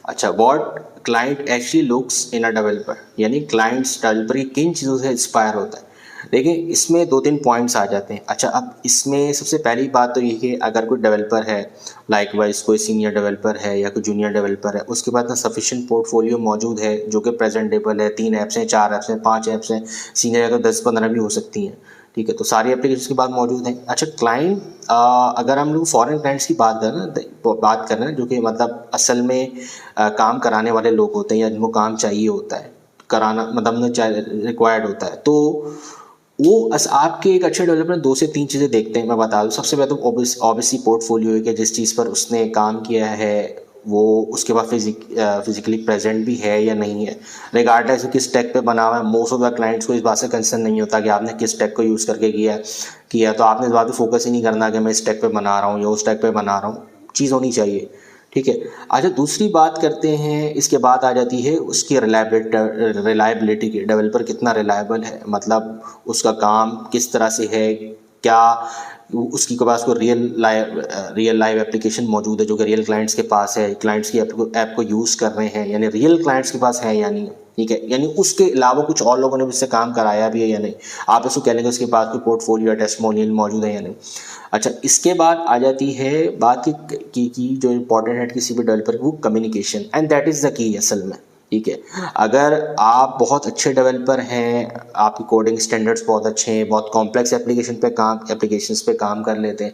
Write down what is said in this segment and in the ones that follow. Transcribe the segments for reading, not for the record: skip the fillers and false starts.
अच्छा, what client actually looks in a developer, यानी clients developer की किन चीज़ों से इंस्पायर होता है। देखिए इसमें 2-3 पॉइंट्स आ जाते हैं। अच्छा, अब इसमें सबसे पहली बात तो ये कि अगर कोई डेवलपर है, लाइकवाइज कोई सीनियर डेवलपर है या कोई जूनियर डेवलपर है, उसके पास ना सफिशिएंट पोर्टफोलियो मौजूद है जो कि प्रेजेंटेबल है, 3 ऐप्स हैं, 4 ऐप्स हैं, 5 ऐप्स हैं, सीनियर है तो 10-15 भी हो सकती हैं। ठीक है, तो सारी एप्लीकेशन के बाद मौजूद हैं। अच्छा, क्लाइंट अगर हम लोग फॉरेन क्लाइंट्स की बात कर रहे हैं जो कि मतलब असल में काम कराने वाले लोग होते हैं या जिनको काम चाहिए होता है, कराना मतलब रिक्वायर्ड होता है, तो वो आपके एक अच्छे डेवलपर 2 से 3 चीज़ें देखते हैं। मैं बता दूँ, सबसे पहले तो ऑब्वियसली पोर्टफोलियो है कि जिस चीज़ पर उसने काम किया है वो उसके बाद फिजिकली प्रेजेंट भी है या नहीं है, रिगार्डलेस किस टेक पे बना हुआ है। मोस्ट ऑफ द क्लाइंट्स को इस बात से कंसर्न नहीं होता कि आपने किस टेक को यूज़ करके किया तो आपने इस बात पे फोकस ही नहीं करना कि मैं इस टेक पे बना रहा हूँ या उस टेक पे बना रहा हूँ, चीज़ होनी चाहिए। ठीक है। अच्छा, दूसरी बात करते हैं, इसके बाद आ जाती है उसकी रिलायबिलिटी की। डेवलपर कितना रिलायबल है, मतलब उसका काम किस तरह से है, क्या उसकी के पास कोई रियल लाइव एप्लीकेशन मौजूद है जो कि रियल क्लाइंट्स के पास है, क्लाइंट्स की ऐप को यूज़ कर रहे हैं, यानी रियल क्लाइंट्स के पास है या नहीं। ठीक है, यानी उसके अलावा कुछ और लोगों ने उससे काम कराया भी है या नहीं। आप इसको कह लेंगे उसके पास कोई पोर्टफोलियो या टेस्टिमोनियल मौजूद है या नहीं। अच्छा, इसके बाद आ जाती है बात की जो इंपॉर्टेंट है किसी भी डेवलपर की, वो communication, and that is the key असल में। ठीक है, अगर आप बहुत अच्छे डेवलपर हैं, आपकी कोडिंग स्टैंडर्ड्स बहुत अच्छे हैं, बहुत कॉम्प्लेक्स एप्लीकेशंस पे काम कर लेते हैं,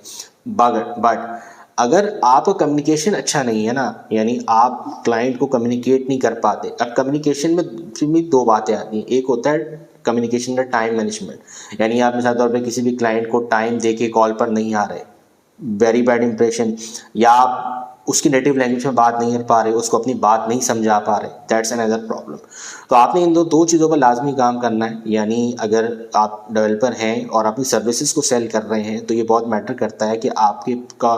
बट अगर आपका कम्युनिकेशन अच्छा नहीं है ना, यानी आप क्लाइंट को कम्युनिकेट नहीं कर पाते। अब कम्युनिकेशन में भी 2 बातें आती हैं। एक होता है कम्युनिकेशन का टाइम मैनेजमेंट, यानी आप मिसाल तौर पे किसी भी क्लाइंट को टाइम दे के कॉल पर नहीं आ रहे, वेरी बैड इंप्रेशन, या आप उसकी नेटिव लैंग्वेज में बात नहीं कर पा रहे, उसको अपनी बात नहीं समझा पा रहे, दैट्स अनदर प्रॉब्लम। तो आपने इन दो चीज़ों पर लाजमी काम करना है। यानी अगर आप डेवलपर हैं और अपनी सर्विसेज को सेल कर रहे हैं तो ये बहुत मैटर करता है कि आपके का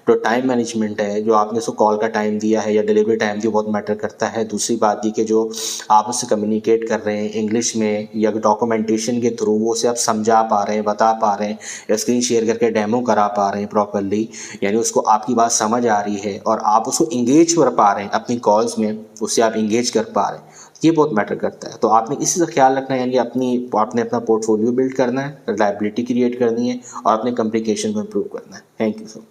जो टाइम मैनेजमेंट है, जो आपने उसको कॉल का टाइम दिया है या डिलीवरी टाइम दिया, बहुत मैटर करता है। दूसरी बात ये कि जो आप उससे कम्युनिकेट कर रहे हैं इंग्लिश में या डॉक्यूमेंटेशन के थ्रू, वो उसे आप समझा पा रहे हैं, बता पा रहे हैं, या स्क्रीन शेयर करके डेमो करा पा रहे हैं प्रॉपरली, यानी उसको आपकी बात समझ आ रही है और आप उसको इंगेज कर पा रहे हैं अपनी कॉल्स में, उससे आप इंगेज कर पा रहे हैं, ये बहुत मैटर करता है। तो आपने इसी से ख्याल रखना है, यानी आपने अपना पोर्टफोलियो बिल्ड करना है, रिलायबिलिटी क्रिएट करनी है और अपने कम्युनिकेशन को इम्प्रूव करना है। Thank you so much.